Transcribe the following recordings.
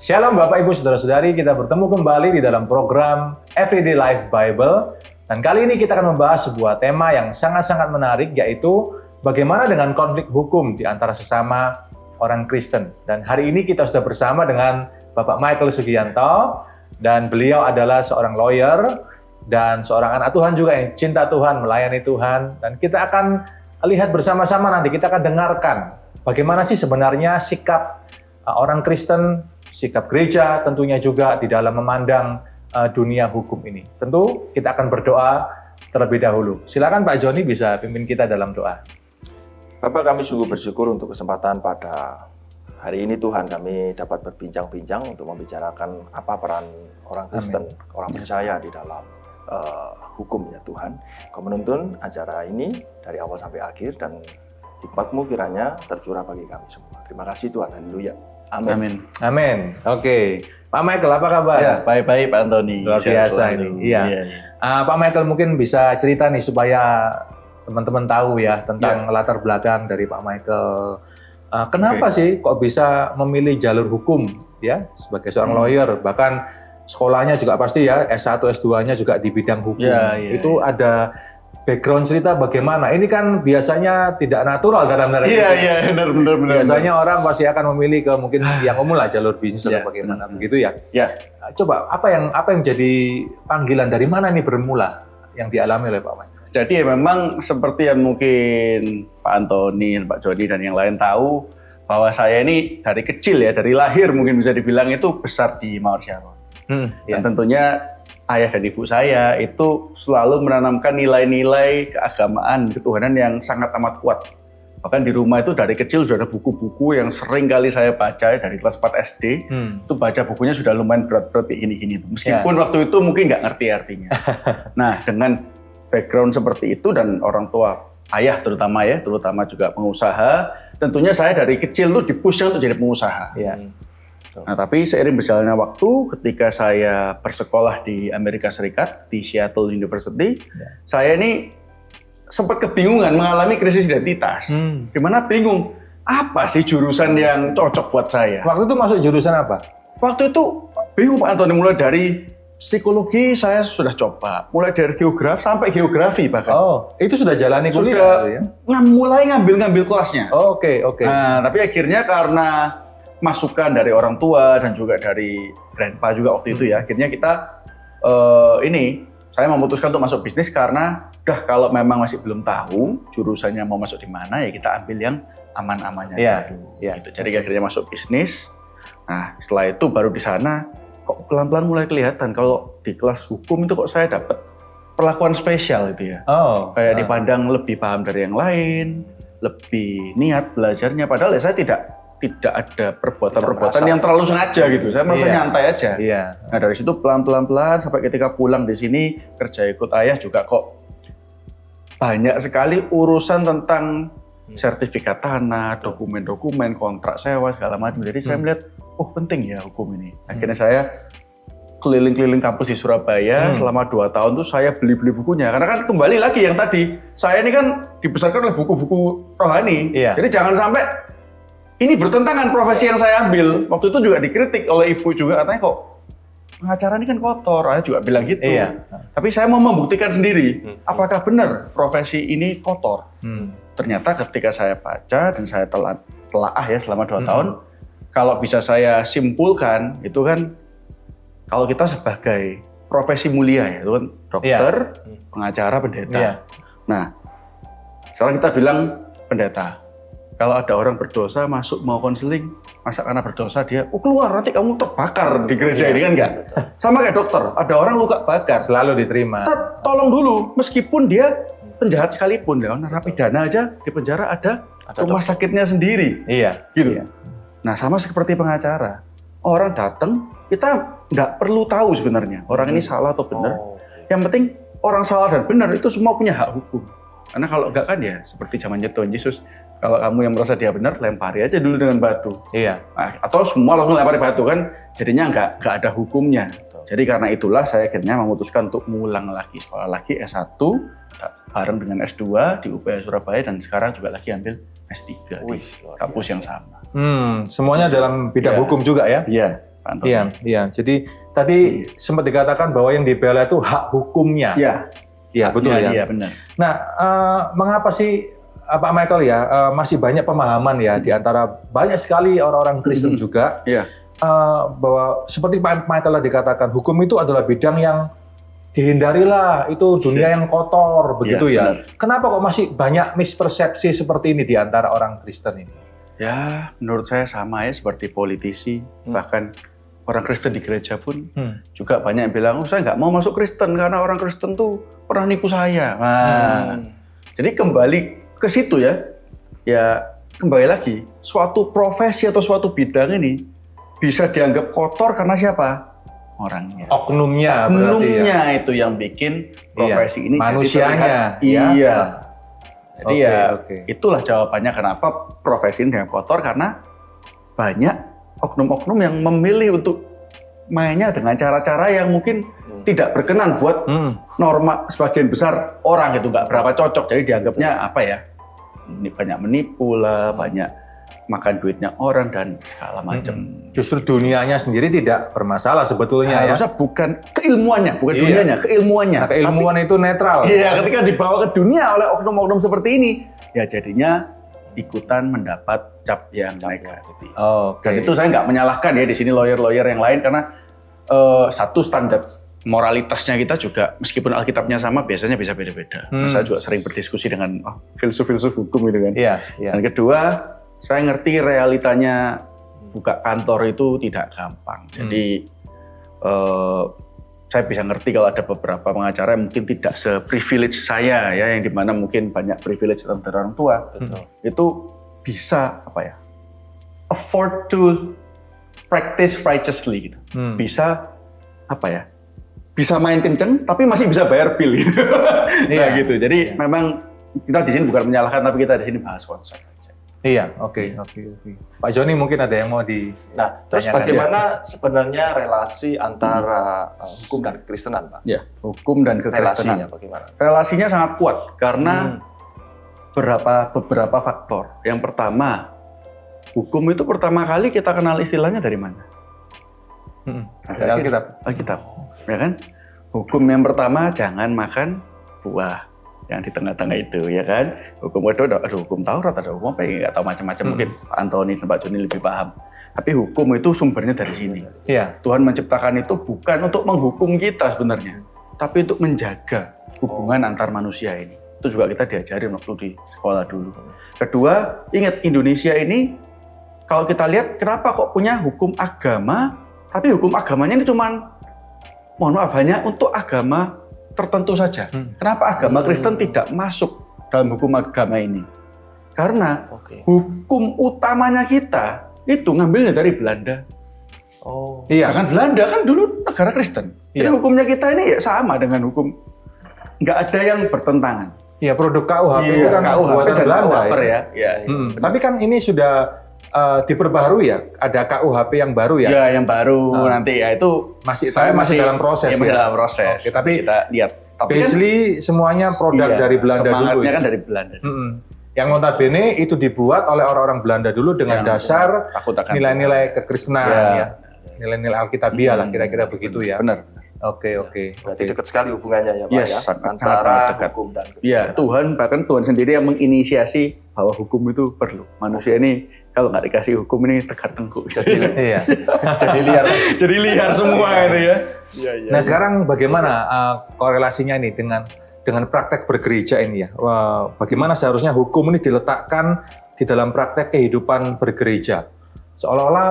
Shalom Bapak Ibu Saudara-saudari, kita bertemu kembali di dalam program Everyday Life Bible. Dan kali ini kita akan membahas sebuah tema yang sangat-sangat menarik, yaitu bagaimana dengan konflik hukum di antara sesama orang Kristen. Dan hari ini kita sudah bersama dengan Bapak Michael Sugianto, dan beliau adalah seorang lawyer dan seorang anak Tuhan juga yang cinta Tuhan, melayani Tuhan. Dan kita akan lihat bersama-sama nanti, kita akan dengarkan bagaimana sih sebenarnya sikap orang Kristen, sikap gereja tentunya juga di dalam memandang dunia hukum ini. Tentu kita akan berdoa terlebih dahulu. Silakan Pak Joni bisa pimpin kita dalam doa. Bapak, kami sungguh bersyukur untuk kesempatan pada hari ini Tuhan, kami dapat berbincang-bincang untuk membicarakan apa peran orang Kristen, orang percaya di dalam hukumnya Tuhan. Kau menuntun acara ini dari awal sampai akhir dan hikmat-Mu kiranya tercurah bagi kami semua. Terima kasih Tuhan, haleluya. Amin. Amin. Oke. Pak Michael, apa kabar? Ya, baik-baik Pak Antoni. Luar biasa ini. Iya. Pak Michael mungkin bisa cerita nih supaya teman-teman tahu ya tentang latar belakang dari Pak Michael. Kenapa sih kok bisa memilih jalur hukum ya sebagai seorang lawyer, bahkan sekolahnya juga pasti ya S1, S2-nya juga di bidang hukum. Itu ada background cerita bagaimana? Ini kan biasanya tidak natural dalam tanda kutip. Iya, benar. Biasanya orang pasti akan memilih ke mungkin yang umum lah, jalur bisnis atau bagaimana begitu ya. Ya. Coba apa yang menjadi panggilan, dari mana nih bermula yang dialami oleh Pak Michael? Jadi memang seperti yang mungkin Pak Antoni, Pak Joni dan yang lain tahu, bahwa saya ini dari kecil ya, dari lahir mungkin bisa dibilang itu besar di Mawar Sharon. Dan tentunya ayah dan ibu saya itu selalu menanamkan nilai-nilai keagamaan, ketuhanan yang sangat amat kuat. Bahkan di rumah itu dari kecil sudah ada buku-buku yang sering kali saya baca dari kelas 4 SD. Itu baca bukunya sudah lumayan berat-berat kayak gini-gini. Meskipun waktu itu mungkin nggak ngerti artinya. Nah, dengan background seperti itu dan orang tua, ayah terutama juga pengusaha, tentunya saya dari kecil tuh di-push untuk jadi pengusaha. Nah, tapi seiring berjalannya waktu, ketika saya bersekolah di Amerika Serikat, di Seattle University, saya ini sempat kebingungan, mengalami krisis identitas. Gimana bingung? Apa sih jurusan yang cocok buat saya? Waktu itu masuk jurusan apa? Waktu itu bingung Pak Antoni, mulai dari psikologi saya sudah coba, mulai dari geografi bahkan. Oh, itu sudah jalani kuliah? Sudah mulai ngambil kelasnya. Oke. Nah, tapi akhirnya karena masukan dari orang tua dan juga dari grandpa juga waktu itu ya, akhirnya kita saya memutuskan untuk masuk bisnis karena kalau memang masih belum tahu jurusannya mau masuk di mana, ya kita ambil yang aman-amannya dulu. Gitu. Jadi akhirnya masuk bisnis. Nah, setelah itu baru di sana kok pelan-pelan mulai kelihatan kalau di kelas hukum itu kok saya dapat perlakuan spesial itu ya. Kayak dipandang lebih paham dari yang lain, lebih niat belajarnya, padahal ya saya tidak ada perbuatan yang terlalu sengaja gitu. Saya merasa nyantai aja. Nah, dari situ pelan-pelan sampai ketika pulang di sini kerja ikut ayah juga kok banyak sekali urusan tentang sertifikat tanah, dokumen-dokumen, kontrak sewa segala macam. Jadi saya melihat, penting ya hukum ini. Akhirnya saya keliling-keliling kampus di Surabaya selama 2 tahun tuh saya beli-beli bukunya. Karena kan kembali lagi yang tadi, saya ini kan dibesarkan oleh buku-buku rohani. Jadi jangan sampai ini bertentangan profesi yang saya ambil. Waktu itu juga dikritik oleh ibu juga, katanya kok pengacara ini kan kotor. Ayah juga bilang gitu. Tapi saya mau membuktikan sendiri, apakah benar profesi ini kotor. Ternyata ketika saya baca dan saya telaah ya selama 2 tahun, kalau bisa saya simpulkan, itu kan kalau kita sebagai profesi mulia ya, itu kan dokter, pengacara, pendeta. Nah, sekarang kita bilang pendeta. Kalau ada orang berdosa masuk mau konseling, masa karena berdosa dia, keluar nanti kamu terbakar di gereja ini kan enggak? Sama kayak dokter, ada orang luka bakar. Selalu diterima. Tolong dulu, meskipun dia penjahat sekalipun, ya, narapidana aja di penjara ada rumah sakitnya sendiri. Gitu. Nah, sama seperti pengacara. Orang datang, kita nggak perlu tahu sebenarnya orang ini salah atau benar. Yang penting orang salah dan benar itu semua punya hak hukum. Karena kalau enggak kan ya seperti zamannya Tuhan Yesus, kalau kamu yang merasa dia benar, lempari aja dulu dengan batu. Nah, atau semua langsung lempari batu kan, jadinya nggak ada hukumnya. Jadi karena itulah saya akhirnya memutuskan untuk mengulang lagi, sekolah lagi S1 bareng dengan S2 di UPH Surabaya dan sekarang juga lagi ambil S3 di kampus yang sama. Semuanya dalam bidang hukum juga ya? Iya. Pak Antoni. Iya, iya. Jadi tadi sempat dikatakan bahwa yang dibela itu hak hukumnya. Iya. Iya, betul ya. Iya, benar. Nah, mengapa sih Pak Michael ya masih banyak pemahaman ya di antara banyak sekali orang-orang Kristen juga Iya. bahwa seperti Pak Michael tadi dikatakan hukum itu adalah bidang yang dihindarilah, itu dunia yang kotor begitu ya. Benar. Kenapa kok masih banyak mispersepsi seperti ini di antara orang Kristen ini? Ya, menurut saya sama ya seperti politisi, bahkan orang Kristen di gereja pun juga banyak yang bilang, oh saya nggak mau masuk Kristen karena orang Kristen tuh pernah nipu saya. Nah, jadi kembali ke situ ya kembali lagi, suatu profesi atau suatu bidang ini bisa dianggap kotor karena siapa? Orangnya. Oknumnya berarti ya. Oknumnya itu yang bikin profesi ini manusianya. jadi terlihat, iya. Jadi Oke. itulah jawabannya kenapa profesi ini dianggap kotor, karena banyak oknum-oknum yang memilih untuk mainnya dengan cara-cara yang mungkin tidak berkenan buat norma sebagian besar orang, itu nggak berapa cocok. Jadi dianggapnya apa ya? Ini banyak menipu lah, banyak makan duitnya orang dan segala macam. Justru dunianya sendiri tidak bermasalah sebetulnya ya. Harusnya bukan keilmuannya, bukan dunianya, keilmuannya. Nah, keilmuan itu netral. Iya, ketika dibawa ke dunia oleh oknum-oknum seperti ini, ya jadinya ikutan mendapat cap yang negatif. Dan itu saya nggak menyalahkan ya di sini lawyer-lawyer yang lain, karena satu standar moralitasnya kita juga meskipun Alkitabnya sama biasanya bisa beda-beda. Saya juga sering berdiskusi dengan filsuf-filsuf hukum gitu kan. Iya, iya. Dan kedua, saya ngerti realitanya buka kantor itu tidak gampang. Jadi saya bisa ngerti kalau ada beberapa pengacara yang mungkin tidak se-privilege saya ya, yang dimana mungkin banyak privilege dari orang tua. Itu bisa apa ya? Afford to practice righteously gitu. Bisa apa ya? Bisa main kenceng tapi masih bisa bayar bill gitu. Nah gitu. Jadi memang kita di sini bukan menyalahkan, tapi kita di sini bahas konsep. Iya, oke. Pak Joni mungkin ada yang mau Nah, terus bagaimana sebenarnya relasi antara hukum dan kekristenan, Pak? Ya, hukum dan kekristenan. Relasinya bagaimana? Relasinya sangat kuat karena beberapa faktor. Yang pertama, hukum itu pertama kali kita kenal istilahnya dari mana? Dari Alkitab, ya kan? Hukum yang pertama, jangan makan buah yang di tengah-tengah itu, ya kan? Hukum itu ada hukum Taurat, ada hukum apa ya, nggak tahu macam-macam. Mungkin Pak Antoni dan Pak Joni lebih paham. Tapi hukum itu sumbernya dari sini. Iya. Tuhan menciptakan itu bukan untuk menghukum kita sebenarnya, tapi untuk menjaga hubungan antar manusia ini. Itu juga kita diajarin waktu di sekolah dulu. Kedua, ingat Indonesia ini, kalau kita lihat kenapa kok punya hukum agama, tapi hukum agamanya ini cuman, mohon maaf, hanya untuk agama tertentu saja. Kenapa agama Kristen tidak masuk dalam hukum agama ini? Karena hukum utamanya kita itu ngambilnya dari Belanda. Iya kan, Belanda kan dulu negara Kristen. Jadi hukumnya kita ini ya sama dengan hukum, nggak ada yang bertentangan. Iya, produk KUHP itu kan buatan Belanda ya. Tapi kan ini sudah diperbarui ya, ada KUHP yang baru ya? Ya, yang baru nanti ya itu masih dalam proses ya? Dalam proses. Oke, tapi kita lihat. Tapi basically semuanya produk dari Belanda dulu. Semangatnya kan ya? dari Belanda. Yang notabene itu dibuat oleh orang-orang Belanda dulu dengan dasar nilai-nilai kekristenan ya. Nilai-nilai Alkitabiah lah kira-kira begitu ya. Benar. Oke. Berarti dekat sekali hubungannya ya Pak ya, sangat antara dekat. hukum dan kekristenan. Iya, bahkan Tuhan sendiri yang menginisiasi bahwa hukum itu perlu. Manusia ini kalau nggak dikasih hukum ini tegar tengkuk. Iya. Jadi liar semua itu ya. Nah sekarang bagaimana korelasinya ini dengan praktek bergereja ini ya? Bagaimana seharusnya hukum ini diletakkan di dalam praktek kehidupan bergereja? Seolah-olah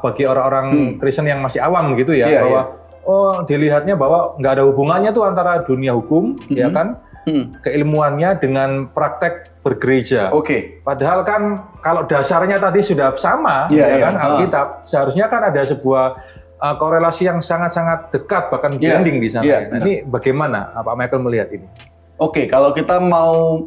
bagi orang-orang Kristen yang masih awam gitu ya, bahwa dilihatnya bahwa nggak ada hubungannya tuh antara dunia hukum, ya kan, keilmuannya dengan praktek bergereja. Padahal kan kalau dasarnya tadi sudah sama, kan, Alkitab, seharusnya kan ada sebuah korelasi yang sangat-sangat dekat, bahkan blending di sana. Ini bagaimana Pak Michael melihat ini? Kalau kita mau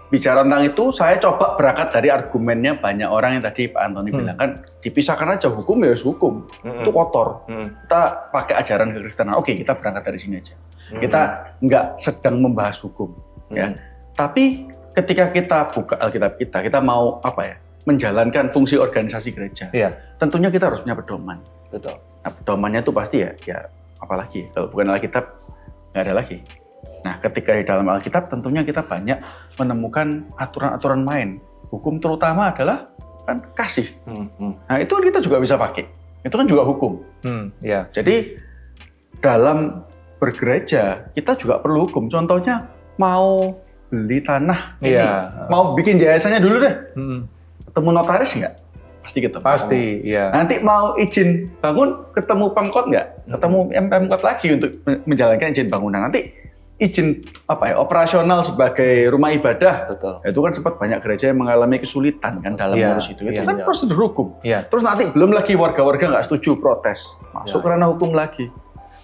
bicara tentang itu, saya coba berangkat dari argumennya banyak orang yang tadi Pak Antoni bilang kan, dipisahkan aja hukum ya hukum, itu kotor. Kita pakai ajaran kekristenan, kita berangkat dari sini aja. Kita nggak sedang membahas hukum, ya. Tapi ketika kita buka Alkitab kita mau menjalankan fungsi organisasi gereja. tentunya kita harus punya pedoman. Betul. Nah, pedomannya itu pasti ya apalagi kalau bukan Alkitab nggak ada lagi. Nah, ketika di dalam Alkitab tentunya kita banyak menemukan aturan-aturan main. Hukum terutama adalah kan kasih. Nah, itu kan kita juga bisa pakai. Itu kan juga hukum. Ya. Jadi dalam bergereja kita juga perlu hukum. Contohnya mau beli tanah, mau bikin yayasannya dulu deh. Ketemu notaris nggak? Pasti ketemu. Pasti, iya. Nanti mau izin bangun, ketemu Pemkot nggak? Ketemu Pemkot lagi untuk menjalankan izin bangunan. Nanti izin operasional sebagai rumah ibadah. Betul. Itu kan sempat banyak gereja yang mengalami kesulitan kan dalam ngurus itu. Itu kan prosedur hukum. Terus nanti belum lagi warga-warga nggak setuju protes, masuk ranah hukum lagi.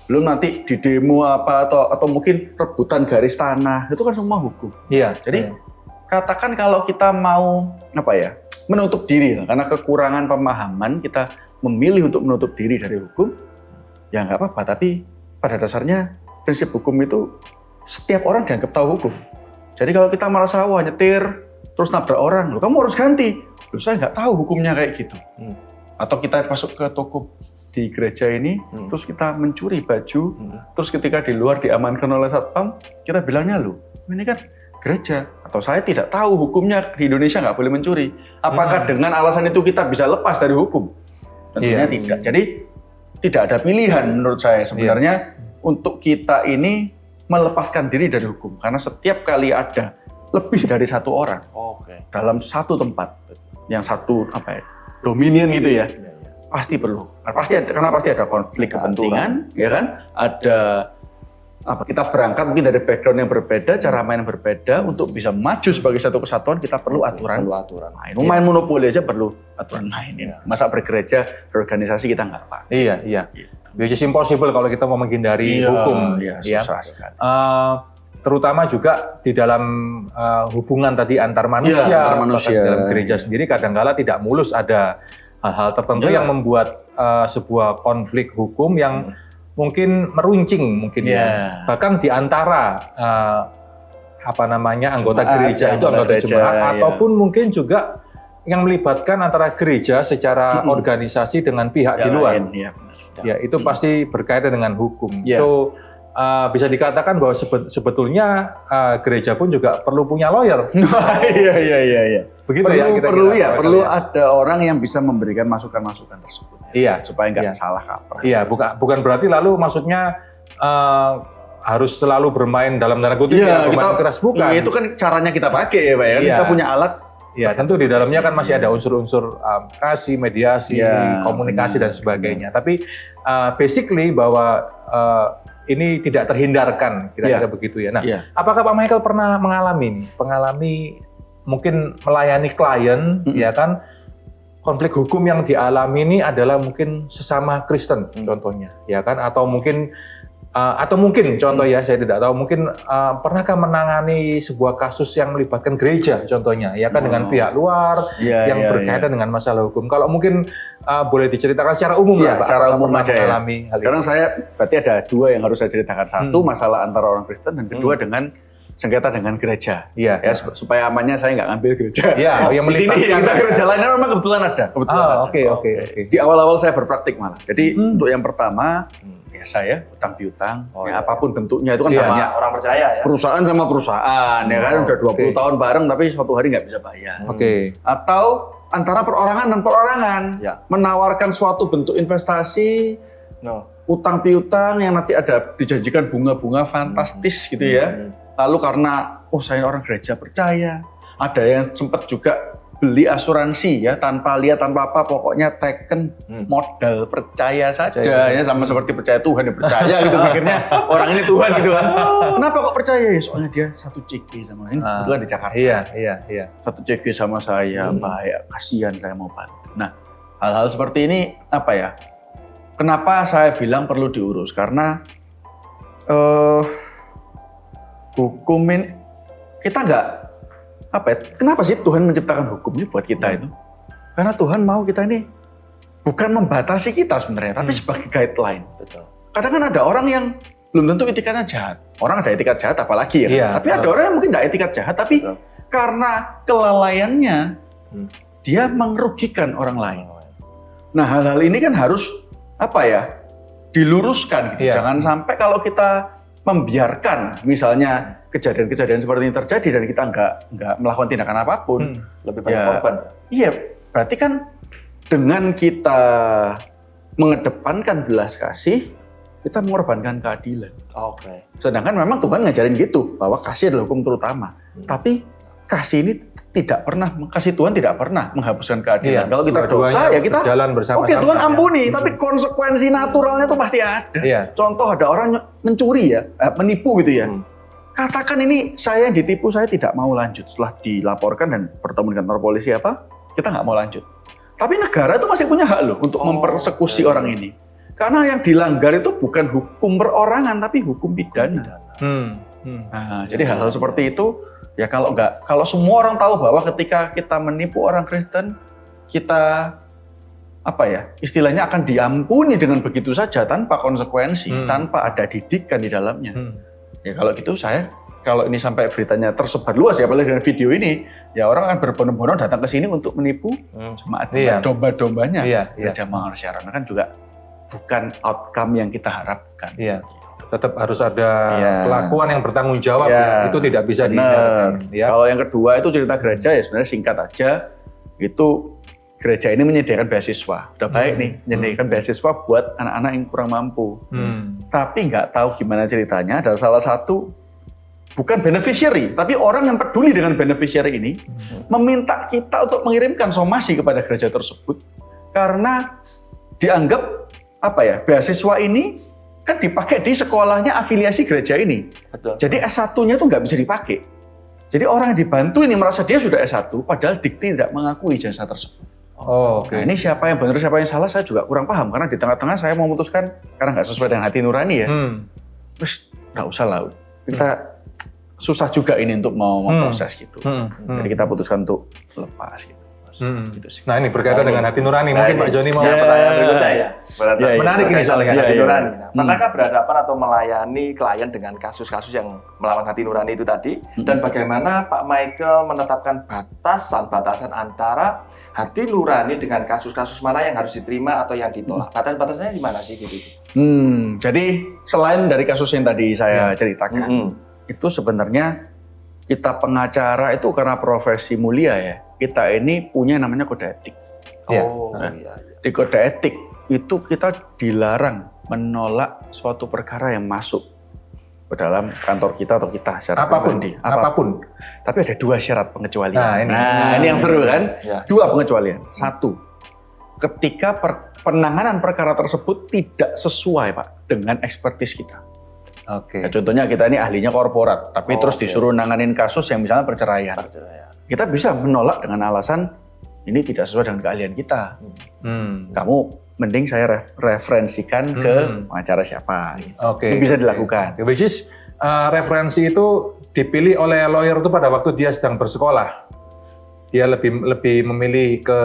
Belum nanti di demo atau mungkin rebutan garis tanah, itu kan semua hukum. Jadi katakan kalau kita mau menutup diri karena kekurangan pemahaman, kita memilih untuk menutup diri dari hukum, ya nggak apa-apa. Tapi pada dasarnya prinsip hukum itu setiap orang dianggap tahu hukum. Jadi kalau kita merasa nyetir terus nabrak orang, kamu harus ganti. Saya nggak tahu hukumnya kayak gitu. Atau kita masuk ke toko di gereja ini, terus kita mencuri baju, terus ketika di luar diamankan oleh satpam, kita bilangnya ini kan gereja, atau saya tidak tahu hukumnya di Indonesia nggak boleh mencuri. Apakah dengan alasan itu kita bisa lepas dari hukum? Tentunya tidak. Jadi tidak ada pilihan menurut saya sebenarnya untuk kita ini melepaskan diri dari hukum, karena setiap kali ada lebih dari satu orang dalam satu tempat, yang satu dominion gitu ya. Pasti perlu. Karena pasti ada konflik kepentingan, ya kan? Ada kita berangkat mungkin dari background yang berbeda, cara main yang berbeda, untuk bisa maju sebagai satu kesatuan kita perlu aturan main. Main monopoli aja perlu aturan main. Masa bergereja, berorganisasi kita nggak apa. Iya. Which is impossible kalau kita mau menghindari hukum. Susah sekali. Terutama juga di dalam hubungan tadi antar manusia, dalam gereja sendiri kadang-kala tidak mulus ada hal-hal tertentu yang membuat sebuah konflik hukum yang mungkin meruncing bahkan di antara anggota gereja itu anggota jemaat ataupun mungkin juga yang melibatkan antara gereja secara organisasi dengan pihak di luar. Itu pasti berkaitan dengan hukum. So bisa dikatakan bahwa sebetulnya gereja pun juga perlu punya lawyer. Iya. Begitu perlu ada orang yang bisa memberikan masukan-masukan tersebut. Supaya nggak salah kaprah. Bukan berarti lalu maksudnya harus selalu bermain dalam tanda kutip bermain keras, bukan. Itu kan caranya kita pakai ya, Pak ya. Kita punya alat. Tentu di dalamnya kan masih ada unsur-unsur kasih, mediasi, komunikasi dan sebagainya. Tapi basically bahwa ini tidak terhindarkan, kira-kira begitu ya. Nah, apakah Pak Michael pernah mengalami mungkin melayani klien, ya kan, konflik hukum yang dialami ini adalah mungkin sesama Kristen, contohnya, ya kan, atau mungkin contoh ya, saya tidak tahu, mungkin pernahkah menangani sebuah kasus yang melibatkan gereja, contohnya, ya kan, dengan pihak luar yang berkaitan dengan masalah hukum. Kalau mungkin boleh diceritakan secara umum lah, Pak. Secara umum aja ya. Karena saya berarti ada dua yang harus saya ceritakan. Satu masalah antara orang Kristen, dan kedua dengan sengketa dengan gereja. Supaya amannya saya nggak ngambil gereja. Yang di sini kita gereja lainnya memang kebetulan ada. Oke. Di awal-awal saya berpraktik malah. Jadi untuk yang pertama, saya utang piutang, apapun bentuknya itu kan banyak. Orang percaya ya. Perusahaan sama perusahaan, ya kan udah 20 tahun bareng tapi suatu hari nggak bisa bayar. Atau antara perorangan dan perorangan, menawarkan suatu bentuk investasi, utang piutang yang nanti ada dijanjikan bunga-bunga fantastis gitu ya. Lalu karena saya orang gereja percaya, ada yang sempat juga beli asuransi ya, tanpa lihat tanpa apa, pokoknya teken modal percaya saja ya, sama seperti percaya Tuhan, ya percaya gitu pikirnya orang ini Tuhan gitu kan. Kenapa kok percaya ya? Soalnya dia satu CG sama ini kebetulan di Jakarta. Iya. Satu CG sama saya, baik, kasihan saya mau bantu. Nah, hal-hal seperti ini kenapa saya bilang perlu diurus? Karena hukumin kita nggak kenapa sih Tuhan menciptakan hukumnya buat kita itu? Karena Tuhan mau kita ini bukan membatasi kita sebenarnya, tapi sebagai guideline. Kadang kan ada orang yang belum tentu etikatnya jahat. Orang ada etikat jahat apalagi ya. Tapi ada orang yang mungkin nggak etikat jahat, tapi karena kelalaiannya dia merugikan orang lain. Nah, hal-hal ini kan harus diluruskan gitu. Iya. Jangan sampai kalau kita membiarkan misalnya kejadian-kejadian seperti ini terjadi dan kita nggak melakukan tindakan apapun, Lebih banyak Ya. korban. iya berarti kan dengan kita mengedepankan belas kasih, kita mengorbankan keadilan. Oke. Sedangkan memang Tuhan ngajarin gitu, bahwa kasih adalah hukum terutama. Tapi kasih ini kasih Tuhan tidak pernah menghapuskan keadilan. Kalau kita dosa, ya kita berjalan bersama-sama. oke Tuhan ampuni, tapi konsekuensi naturalnya itu pasti ada. Iya. Contoh ada orang mencuri ya, menipu gitu ya. Katakan ini saya yang ditipu, saya tidak mau lanjut. Setelah dilaporkan dan bertemu dengan kantor polisi kita nggak mau lanjut. Tapi negara itu masih punya hak loh untuk mempersekusi orang ini. Karena yang dilanggar itu bukan hukum perorangan, tapi hukum pidana. Nah, jadi hal-hal seperti itu, ya kalau semua orang tahu bahwa ketika kita menipu orang Kristen, kita istilahnya akan diampuni dengan begitu saja tanpa konsekuensi, tanpa ada didikan di dalamnya. Ya kalau gitu kalau ini sampai beritanya tersebar luas ya, apalagi dengan video ini, ya orang akan berbondong-bondong datang ke sini untuk menipu jemaat domba-dombanya. Jamaah Syarana kan juga bukan outcome yang kita harapkan. Iya. Tetap harus ada pelakuan yang bertanggung jawab. Ya. Itu tidak bisa dihindarkan. Ya. Kalau yang kedua itu cerita gereja ya sebenarnya singkat aja. Itu gereja ini menyediakan beasiswa. Udah baik nih, menyediakan beasiswa buat anak-anak yang kurang mampu. Tapi nggak tahu gimana ceritanya. Ada salah satu bukan beneficiary, tapi orang yang peduli dengan beneficiary ini meminta kita untuk mengirimkan somasi kepada gereja tersebut karena dianggap beasiswa ini kan dipakai di sekolahnya afiliasi gereja ini. Betul. Jadi S1-nya tuh nggak bisa dipakai. Jadi orang yang dibantu ini merasa dia sudah S1, padahal dikti tidak mengakui ijazah tersebut. Oke. Nah ini siapa yang benar, siapa yang salah, saya juga kurang paham. Karena di tengah-tengah saya memutuskan, karena nggak sesuai dengan hati nurani ya, terus nggak usah lah. Kita susah juga ini untuk mau memproses gitu. Jadi kita putuskan untuk lepas gitu. Gitu sih. Nah ini berkaitan dengan hati nurani. Mungkin Pak Joni mau pertanyaan berikutnya ya. Menarik ini soalnya hati hati nurani. Pernahkah berhadapan atau melayani klien dengan kasus-kasus yang melawan hati nurani itu tadi? Dan bagaimana Pak Michael menetapkan batasan antara hati nurani dengan kasus-kasus mana yang harus diterima atau yang ditolak? Batas-batasnya di mana sih gitu? Jadi selain dari kasus yang tadi saya ceritakan, itu sebenarnya kita pengacara itu karena profesi mulia ya. Kita ini punya namanya kode etik. Di kode etik itu kita dilarang menolak suatu perkara yang masuk ke dalam kantor kita atau kita secara pribadi. Apapun. Tapi ada 2 syarat pengecualian. Nah, ini yang seru kan? 2 pengecualian. 1, ketika penanganan perkara tersebut tidak sesuai Pak dengan ekspertis kita. Ya, contohnya kita ini ahlinya korporat, tapi terus disuruh nanganin kasus yang misalnya perceraian. Kita bisa menolak dengan alasan ini tidak sesuai dengan keahlian kita. Kamu mending saya referensikan ke pengacara siapa. Itu bisa dilakukan. Which is referensi itu dipilih oleh lawyer itu pada waktu dia sedang bersekolah. Dia lebih memilih ke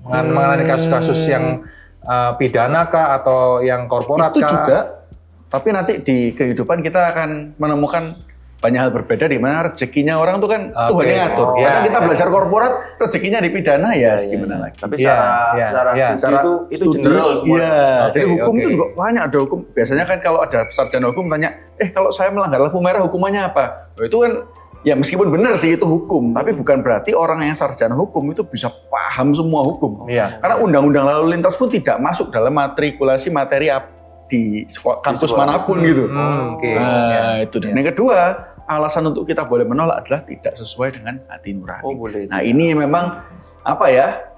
mengenai kasus-kasus yang pidana kah atau yang korporat itu kah? Juga. Tapi nanti di kehidupan kita akan menemukan banyak hal berbeda di mana rezekinya orang itu kan Tuhan yang ngatur. Karena kita belajar korporat, rezekinya di pidana ya gimana lagi. Tapi secara itu general semua. Jadi hukum itu juga banyak, ada hukum. Biasanya kan kalau ada sarjana hukum tanya, kalau saya melanggar lampu merah hukumannya apa? Itu kan ya meskipun benar sih itu hukum, tapi bukan berarti orang yang sarjana hukum itu bisa paham semua hukum. Karena undang-undang lalu lintas pun tidak masuk dalam matrikulasi materi di kampus manapun gitu. Itu. Dan yang kedua, alasan untuk kita boleh menolak adalah tidak sesuai dengan hati nurani. Nah ini memang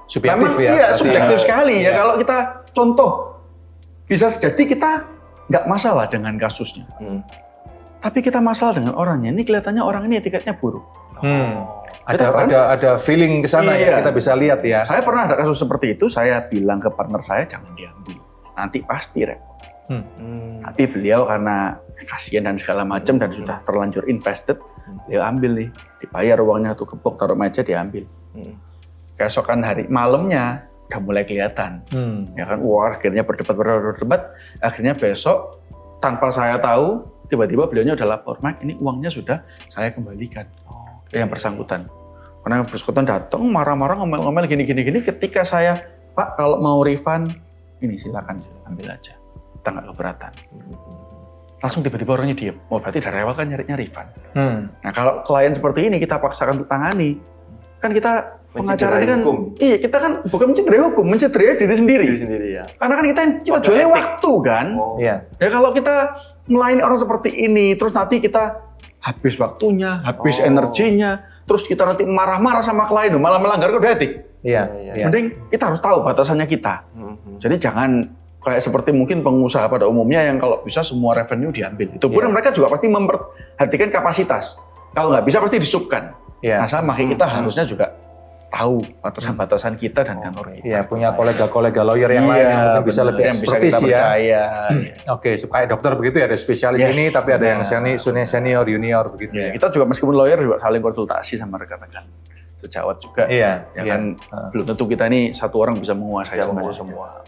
subjektif memang, ya. Subjektif sekali ya. Kalau kita contoh, bisa jadi kita nggak masalah dengan kasusnya. Tapi kita masalah dengan orangnya. Ini kelihatannya orang ini etiketnya buruk. Ada feeling ke sana ya, kita bisa lihat ya. Saya pernah ada kasus seperti itu, saya bilang ke partner saya jangan diambil. Nanti pasti repot. Tapi beliau karena kasihan dan segala macam dan sudah terlanjur invested, beliau ambil nih, dibayar uangnya tuh gepok taruh meja diambil. Keesokan hari malamnya udah mulai kelihatan, ya kan, akhirnya berdebat, akhirnya besok tanpa saya tahu tiba-tiba beliaunya udah lapor, Mike ini uangnya sudah saya kembalikan ke yang bersangkutan. Karena yang bersangkutan datang marah-marah ngomel-ngomel gini, ketika saya Pak kalau mau refund, ini silakan ambil aja, kita nggak keberatan. Langsung tiba-tiba orangnya diem. Oh berarti dari awal kan nyarinya refund. Nah kalau klien seperti ini kita paksakan untuk tangani, kan kita pengacara ini kan, iya kita kan bukan mencederai hukum, mencederai diri sendiri. Ya. Karena kan kita jualnya waktu kan. Iya. Ya kalau kita melayani orang seperti ini, terus nanti kita habis waktunya, habis energinya, terus kita nanti marah-marah sama klien, malah melanggar kode etik. Iya. Mending kita harus tahu batasannya kita. Jadi jangan kayak seperti mungkin pengusaha pada umumnya yang kalau bisa semua revenue diambil. Itu pun mereka juga pasti memperhatikan kapasitas. Kalau nggak bisa pasti disubkan. Nah sama kayak kita harusnya juga tahu batasan-batasan kita dan kantor kita. Iya, punya kolega-kolega lawyer yang lain yang mungkin bisa lebih yang bisa kita percaya. Oke, supaya dokter begitu ya, ada spesialis ini, tapi ada yang senior, junior begitu. Ya, kita juga meskipun lawyer juga saling konsultasi sama rekan-rekan sejawat juga. Iya, kan belum tentu kita ini satu orang bisa menguasai semua.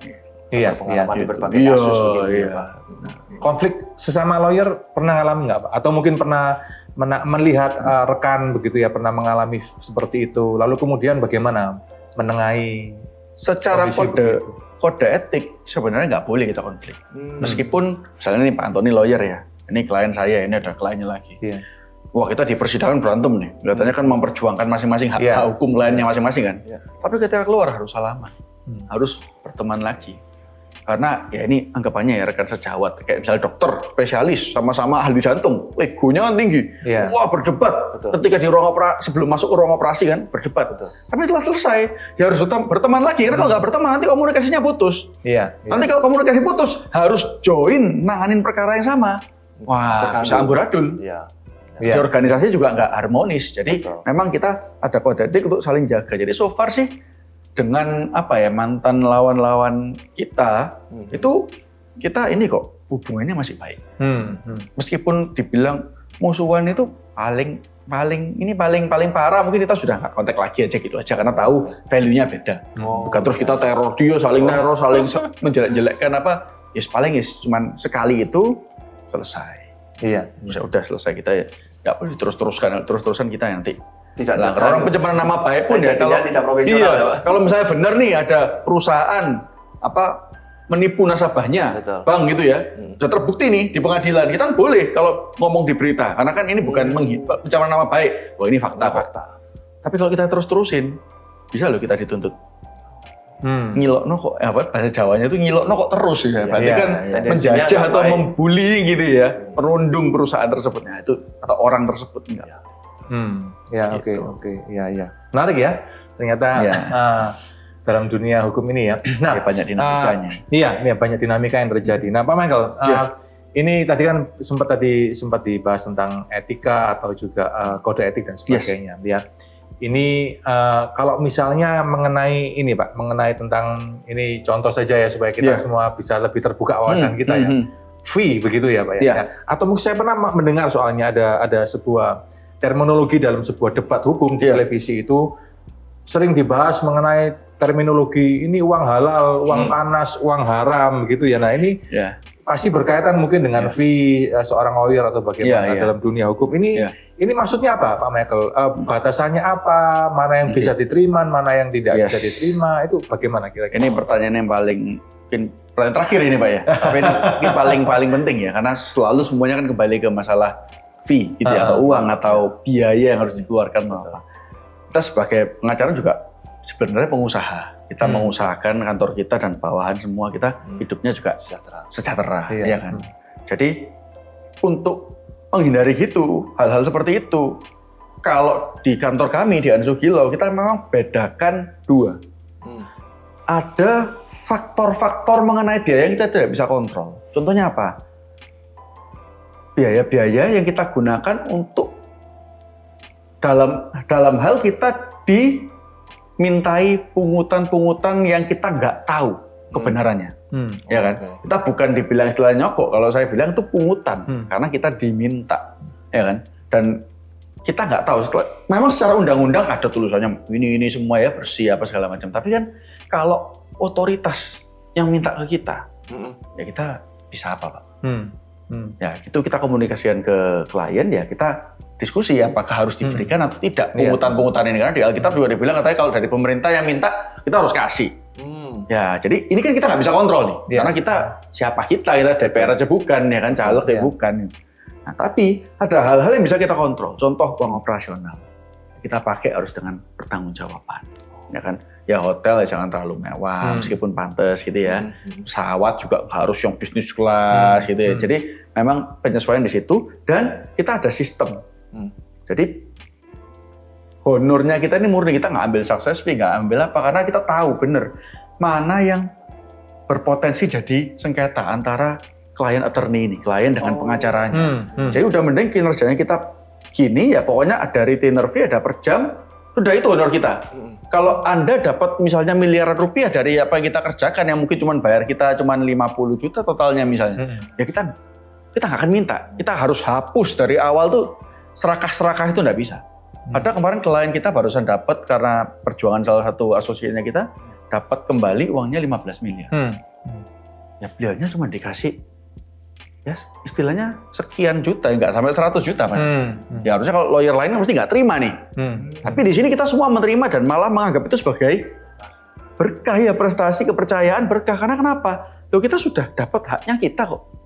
Iya, pengalaman di berbagai kasus begitu ya, Pak. Konflik sesama lawyer pernah ngalamin nggak Pak? Atau mungkin pernah melihat rekan begitu ya, pernah mengalami seperti itu, lalu kemudian bagaimana menengahi? Secara kode etik sebenarnya nggak boleh kita konflik. Meskipun misalnya ini Pak Antoni lawyer ya, ini klien saya, ini ada kliennya lagi. Iya. Wah kita di persidangan berantem nih, kelihatannya kan memperjuangkan masing-masing hak hukum lainnya masing-masing kan. Tapi ketika keluar harus salaman, harus berteman lagi. Karena ya ini anggapannya ya rekan sejawat, kayak misalnya dokter spesialis sama-sama ahli jantung, egonya kan tinggi, wah berdebat. Ketika di ruang operasi, sebelum masuk ke ruang operasi kan berdebat. Tapi setelah selesai ya harus berteman lagi, karena kalau nggak berteman nanti komunikasinya putus. Nanti kalau komunikasi putus harus join nanganin perkara yang sama, wah bisa amburadul. Di organisasi juga nggak harmonis, jadi memang kita ada kode etik untuk saling jaga. Jadi so far sih dengan mantan lawan-lawan kita itu kita ini kok hubungannya masih baik. Meskipun dibilang musuhan itu paling parah, mungkin kita sudah nggak kontak lagi aja gitu aja karena tahu value-nya beda. Bukan terus kita teror dia, saling menjelek-jelekkan ya paling cuman sekali itu selesai. Udah selesai, kita ya nggak boleh terus-terusan kita nanti. Orang pencemaran nama baik pun ya kalau misalnya benar nih ada perusahaan menipu nasabahnya, bang gitu ya, sudah terbukti nih di pengadilan, kita kan boleh kalau ngomong di berita, karena kan ini bukan pencemaran nama baik, wah ini fakta. Tapi kalau kita terus-terusin, bisa loh kita dituntut. Ngilokno kok, bahasa Jawanya itu ngilokno kok terus ya, berarti kan menjajah atau membuli gitu ya, merundung perusahaan tersebut, itu atau orang tersebut enggak. Oke. Menarik ya. Ternyata dalam dunia hukum ini ya. Nah, banyak dinamikanya. Banyak dinamika yang terjadi. Nah, Pak Michael, ini tadi kan sempat dibahas tentang etika atau juga kode etik dan sebagainya. Ini kalau misalnya mengenai ini Pak, mengenai tentang ini contoh saja ya supaya kita semua bisa lebih terbuka wawasan kita ya. Fee begitu ya Pak ya. Atau mungkin saya pernah mendengar soalnya ada sebuah terminologi dalam sebuah debat hukum di televisi itu sering dibahas mengenai terminologi ini uang halal, uang panas, uang haram gitu ya. Nah ini pasti berkaitan mungkin dengan fee seorang lawyer atau bagaimana dalam dunia hukum ini. Ini maksudnya apa Pak Michael? Batasannya apa? Mana yang bisa diterima, mana yang tidak bisa diterima? Itu bagaimana kira-kira? Ini pertanyaan yang pertanyaan terakhir ini Pak ya. Tapi ini paling penting ya, karena selalu semuanya kan kembali ke masalah fee gitu atau uang atau biaya yang harus dikeluarkan apa. Kita sebagai pengacara juga sebenarnya pengusaha. Kita mengusahakan kantor kita dan bawahan semua kita hidupnya juga sejahtera ya kan. Jadi untuk menghindari hal-hal seperti itu, kalau di kantor kami di Ansugilo kita memang bedakan dua. Ada faktor-faktor mengenai biaya yang kita tidak bisa kontrol. Contohnya apa? Biaya-biaya yang kita gunakan untuk dalam hal kita dimintai pungutan-pungutan yang kita nggak tahu kebenarannya, ya kan? Kita bukan dibilang istilahnya nyokok, kalau saya bilang itu pungutan karena kita diminta, ya kan? Dan kita nggak tahu. Memang secara undang-undang ada tulisannya ini semua ya bersih apa segala macam. Tapi kan kalau otoritas yang minta ke kita, ya kita bisa apa Pak? Ya itu kita komunikasikan ke klien, ya kita diskusi apakah harus diberikan atau tidak pungutan-pungutan ini, karena di Alkitab juga dibilang katanya kalau dari pemerintah yang minta kita harus kasih. Ya, jadi ini kan kita nggak bisa kontrol nih, Iya. karena kita siapa kita DPR aja bukan, ya kan, caleg ya bukan. Nah, tapi ada hal-hal yang bisa kita kontrol. Contoh uang operasional, kita pakai harus dengan pertanggungjawaban, ya kan. Ya hotel ya jangan terlalu mewah, meskipun pantas gitu ya. Pesawat juga nggak harus yang bisnis kelas gitu ya. Jadi memang penyesuaian di situ dan kita ada sistem. Jadi honornya kita ini murni, kita nggak ambil success fee, nggak ambil apa, karena kita tahu bener mana yang berpotensi jadi sengketa antara klien attorney ini, klien dengan pengacaranya. Jadi udah mending kinerjanya kita gini ya, pokoknya ada retainer fee, ada per jam, sudah itu honor kita. Kalau Anda dapat misalnya miliaran rupiah dari apa yang kita kerjakan, yang mungkin cuma bayar kita cuma 50 juta totalnya misalnya, ya kita nggak akan minta, kita harus hapus dari awal tuh serakah-serakah itu nggak bisa. Ada kemarin klien kita barusan dapat karena perjuangan salah satu asosiatnya kita dapat kembali uangnya 15 miliar. Ya beliaunya cuma dikasih ya istilahnya sekian juta, nggak sampai 100 juta kan. Ya harusnya kalau lawyer lainnya mesti nggak terima nih. Tapi di sini kita semua menerima dan malah menganggap itu sebagai berkah ya, prestasi, kepercayaan, berkah. Karena kenapa? Loh kita sudah dapat haknya kita kok.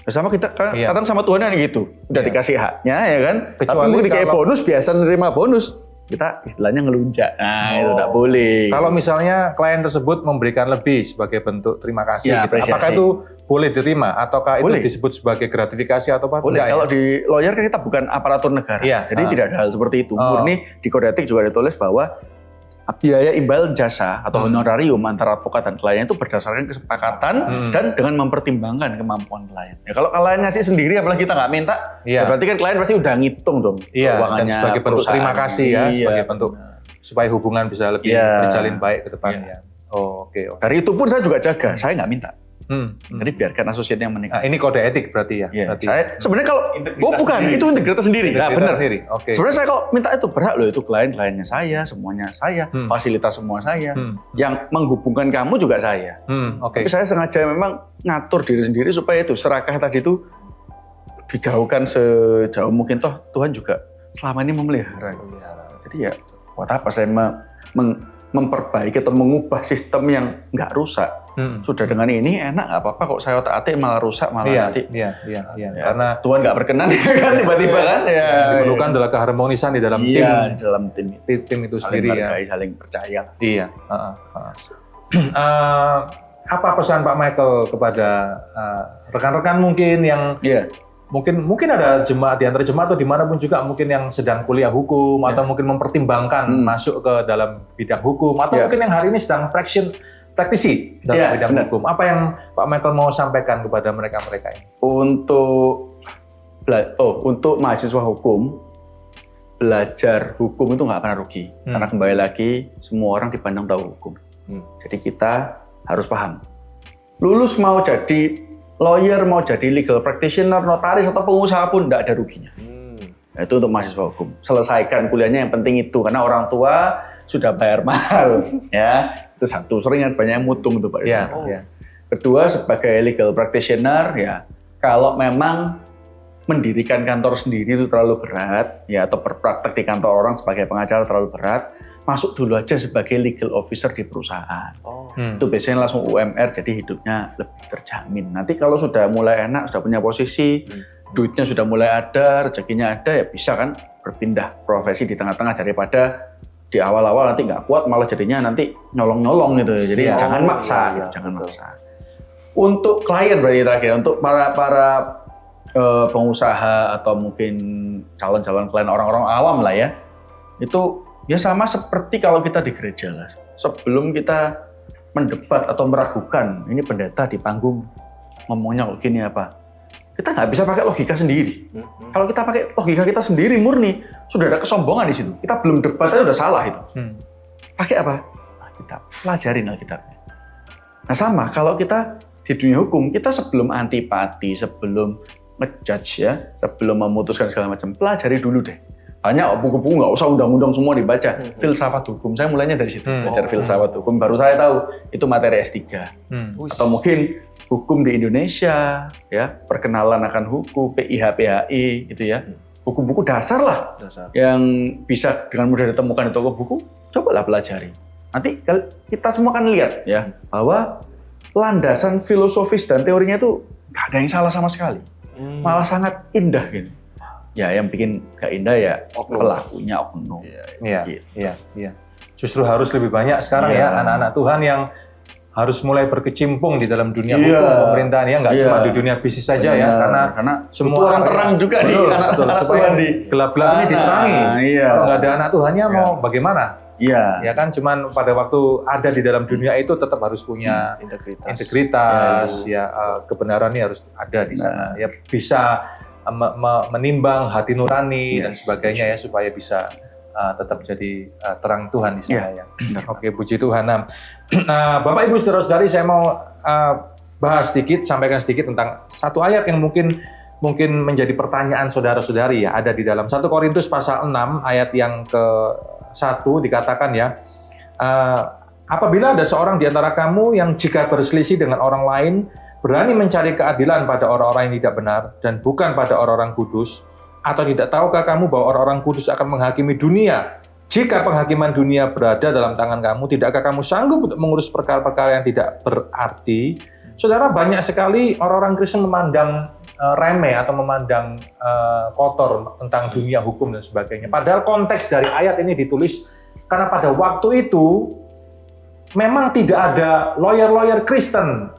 Bersama kita kadang sama Tuhan kan gitu, udah dikasih haknya ya kan, tapi mungkin dikasih bonus, biasa nerima bonus, kita istilahnya ngelunjak, itu nggak boleh. Kalau misalnya klien tersebut memberikan lebih sebagai bentuk terima kasih, Ya, gitu, apakah itu boleh diterima, ataukah boleh. itu disebut sebagai gratifikasi atau apa? Boleh, Enggak, kalau di lawyer kan kita bukan aparatur negara, jadi tidak ada hal seperti itu. Murni di kode etik juga ditulis bahwa biaya imbal jasa atau honorarium antara advokat dan klien itu berdasarkan kesepakatan dan dengan mempertimbangkan kemampuan klien. Ya, kalau klien ngasih sendiri, apalagi kita nggak minta, ya berarti kan klien pasti udah ngitung dong dan keuangannya sebagai bentuk terima kasih ya, sebagai bentuk supaya hubungan bisa lebih terjalin baik ke depannya. Oke. Dari itu pun saya juga jaga, saya nggak minta. Jadi biarkan asosiat yang menikah. Ini kode etik berarti ya? Berarti. Saya sebenarnya kalau bukan itu integritas sendiri. Nah, benar. Okay. Sebenarnya saya kalau minta itu berhak loh, itu kliennya saya, semuanya saya, fasilitas semua saya, yang menghubungkan kamu juga saya. Tapi saya sengaja memang ngatur diri sendiri supaya itu serakah tadi itu dijauhkan sejauh mungkin, toh Tuhan juga selama ini memelihara. Jadi ya buat apa saya memperbaiki atau mengubah sistem yang nggak rusak. Sudah dengan ini enak, nggak apa-apa kok saya otak-atik malah rusak malah nanti. Iya. Karena Tuhan nggak berkenan kan tiba-tiba kan. Ya, diperlukan adalah keharmonisan di dalam tim. Iya, dalam tim itu sendiri ya. Saling percaya. Iya. Apa pesan Pak Michael kepada rekan-rekan mungkin yang mungkin ada jemaat di antara jemaat atau dimanapun juga mungkin yang sedang kuliah hukum atau mungkin mempertimbangkan masuk ke dalam bidang hukum atau mungkin yang hari ini sedang praktisi dalam bidang hukum. Apa yang Pak Michael mau sampaikan kepada mereka-mereka ini? Untuk mahasiswa hukum, belajar hukum itu nggak pernah rugi. Karena kembali lagi, semua orang dipandang tahu hukum. Jadi kita harus paham. Lulus mau jadi lawyer, mau jadi legal practitioner, notaris, atau pengusaha pun nggak ada ruginya. Itu untuk mahasiswa hukum. Selesaikan kuliahnya, yang penting itu. Karena orang tua sudah bayar mahal, ya itu satu. Sering banyak yang mutung tuh Pak. Kedua, sebagai legal practitioner, ya kalau memang mendirikan kantor sendiri itu terlalu berat, ya atau berpraktek di kantor orang sebagai pengacara terlalu berat, masuk dulu aja sebagai legal officer di perusahaan. Itu biasanya langsung UMR, jadi hidupnya lebih terjamin. Nanti kalau sudah mulai enak, sudah punya posisi, duitnya sudah mulai ada, rezekinya ada, ya bisa kan berpindah profesi di tengah-tengah daripada di awal-awal nanti nggak kuat malah jadinya nanti nyolong-nyolong gitu. Jadi jangan maksa, gitu, jangan maksa. Untuk klien berarti terakhir, untuk para pengusaha atau mungkin calon-calon klien orang-orang awam lah ya, itu ya sama seperti kalau kita di gereja lah. Sebelum kita mendebat atau meragukan, ini pendeta di panggung ngomongnya kok gini apa, kita nggak bisa pakai logika sendiri. Kalau kita pakai logika kita sendiri murni, sudah ada kesombongan di situ. Kita belum debat aja udah salah itu. Pakai apa? Alkitab. Pelajarin Alkitabnya. Nah sama, kalau kita di dunia hukum, kita sebelum antipati, sebelum ngejudge ya, sebelum memutuskan segala macam, pelajari dulu deh. Banyak buku-buku, nggak usah undang-undang semua dibaca. Filsafat hukum, saya mulainya dari situ. Belajar filsafat hukum, baru saya tahu itu materi S3. Atau mungkin hukum di Indonesia, ya perkenalan akan hukum, PIH-PHI, gitu ya. Buku-buku dasar lah, yang bisa dengan mudah ditemukan di toko buku, cobalah pelajari. nanti kita semua akan lihat ya bahwa landasan filosofis dan teorinya itu nggak ada yang salah sama sekali, malah sangat indah gitu. Ya yang bikin nggak indah ya pelakunya oknum. Iya. Justru harus lebih banyak sekarang ya anak-anak Tuhan yang harus mulai berkecimpung di dalam dunia hukum pemerintahan ya, nggak cuma di dunia bisnis saja ya, karena semua orang terang juga di anak-anak Tuhan di gelap-gelap ini diterangi. Kalau nggak ada anak Tuhannya mau bagaimana? Iya. Ya kan, cuman pada waktu ada di dalam dunia itu tetap harus punya integritas, kebenarannya harus ada di sana. Ya bisa menimbang hati nurani dan sebagainya ya, supaya bisa tetap jadi terang Tuhan di sana ya. Oke, puji Tuhan. Nah, Bapak Ibu saudara-saudari, saya mau bahas sedikit, sampaikan sedikit tentang satu ayat yang mungkin menjadi pertanyaan saudara-saudari ya, ada di dalam 1 Korintus pasal 6 ayat yang ke-1 dikatakan ya, apabila ada seorang di antara kamu yang jika berselisih dengan orang lain berani mencari keadilan pada orang-orang yang tidak benar dan bukan pada orang-orang kudus, atau tidak tahukah kamu bahwa orang-orang kudus akan menghakimi dunia? Jika penghakiman dunia berada dalam tangan kamu, tidakkah kamu sanggup untuk mengurus perkara-perkara yang tidak berarti? Saudara, banyak sekali orang-orang Kristen memandang remeh atau memandang kotor tentang dunia hukum dan sebagainya. Padahal konteks dari ayat ini ditulis karena pada waktu itu memang tidak ada lawyer-lawyer Kristen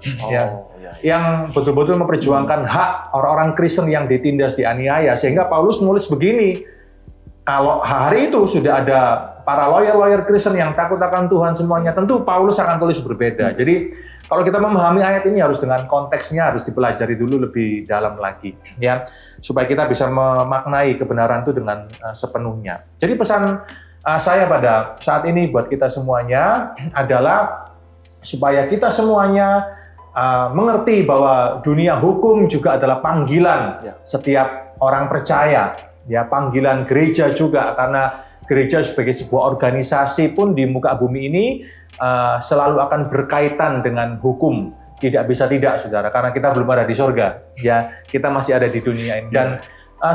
yang betul-betul memperjuangkan hak orang-orang Kristen yang ditindas, dianiaya, sehingga Paulus nulis begini, kalau hari itu sudah ada para lawyer Kristen yang takut akan Tuhan semuanya, tentu Paulus akan tulis berbeda. Jadi kalau kita memahami ayat ini harus dengan konteksnya, harus dipelajari dulu lebih dalam lagi ya, supaya kita bisa memaknai kebenaran itu dengan sepenuhnya. Jadi pesan saya pada saat ini buat kita semuanya adalah supaya kita semuanya mengerti bahwa dunia hukum juga adalah panggilan setiap orang percaya, ya, panggilan gereja juga, karena gereja sebagai sebuah organisasi pun di muka bumi ini selalu akan berkaitan dengan hukum. Tidak bisa tidak, saudara, karena kita belum ada di surga, ya, kita masih ada di dunia ini. Dan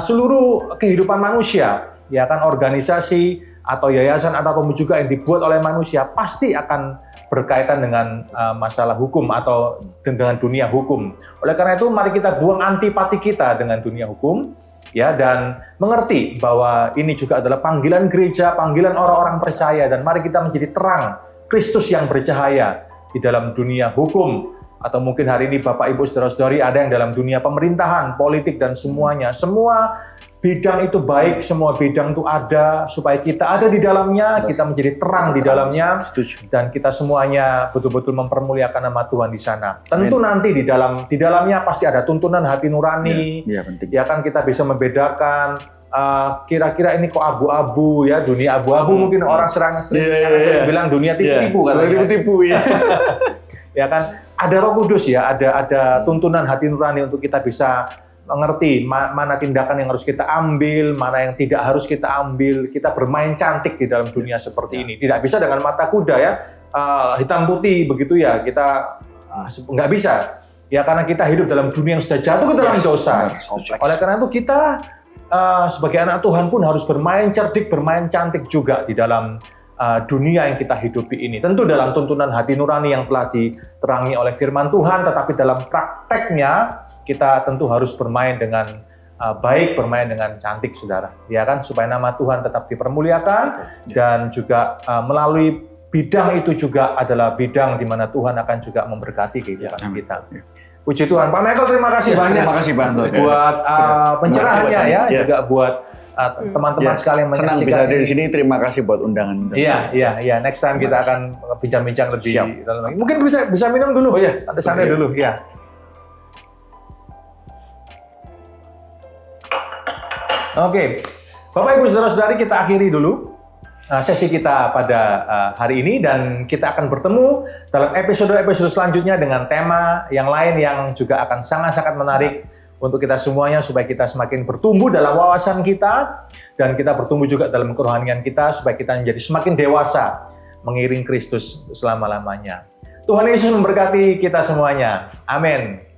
seluruh kehidupan manusia, ya kan, organisasi atau yayasan atau juga yang dibuat oleh manusia pasti akan berkaitan dengan masalah hukum atau dengan dunia hukum. Oleh karena itu, mari kita buang antipati kita dengan dunia hukum, ya, dan mengerti bahwa ini juga adalah panggilan gereja, panggilan orang-orang percaya, dan mari kita menjadi terang Kristus yang bercahaya di dalam dunia hukum. Atau mungkin hari ini Bapak Ibu saudara-saudari ada yang dalam dunia pemerintahan, politik, dan semuanya. Semua bidang itu baik, semua bidang itu ada, supaya kita ada di dalamnya, kita menjadi terang di dalamnya, dan kita semuanya betul-betul mempermuliakan nama Tuhan di sana. Tentu nanti di dalamnya pasti ada tuntunan hati nurani, ya kan, kita bisa membedakan kira-kira ini kok abu-abu ya, dunia abu-abu, mungkin orang sering bilang dunia tipu-tipu, tipu-tipu ya. Ya kan, ada Roh Kudus ya, ada tuntunan hati nurani untuk kita bisa mengerti mana tindakan yang harus kita ambil, mana yang tidak harus kita ambil. Kita bermain cantik di dalam dunia seperti ini. Tidak bisa dengan mata kuda ya, hitam putih begitu ya, kita nggak bisa. Ya, karena kita hidup dalam dunia yang sudah jatuh ke dalam dosa. Oleh karena itu kita sebagai anak Tuhan pun harus bermain cerdik, bermain cantik juga di dalam dunia yang kita hidupi ini. Tentu dalam tuntunan hati nurani yang telah diterangi oleh firman Tuhan, tetapi dalam prakteknya kita tentu harus bermain dengan baik, bermain dengan cantik, saudara. Ya kan, supaya nama Tuhan tetap dipermuliakan, dan juga melalui bidang itu juga adalah bidang di mana Tuhan akan juga memberkati kehidupan kita. Puji Tuhan. Pak Michael, terima kasih banyak. Terima kasih banget buat pencerahannya ya, juga buat teman-teman sekalian menyaksikan. Senang bisa ada di sini. Terima kasih buat undangan. Iya. Next time kita akan bincang-bincang lebih dalam lagi. Mungkin bisa minum dulu. Oh iya, santai dulu. Ya. Oke, Bapak Ibu saudara-saudari, kita akhiri dulu sesi kita pada hari ini, dan kita akan bertemu dalam episode-episode selanjutnya dengan tema yang lain yang juga akan sangat-sangat menarik untuk kita semuanya, supaya kita semakin bertumbuh dalam wawasan kita, dan kita bertumbuh juga dalam kerohanian kita, supaya kita menjadi semakin dewasa mengiring Kristus selama-lamanya. Tuhan Yesus memberkati kita semuanya. Amin.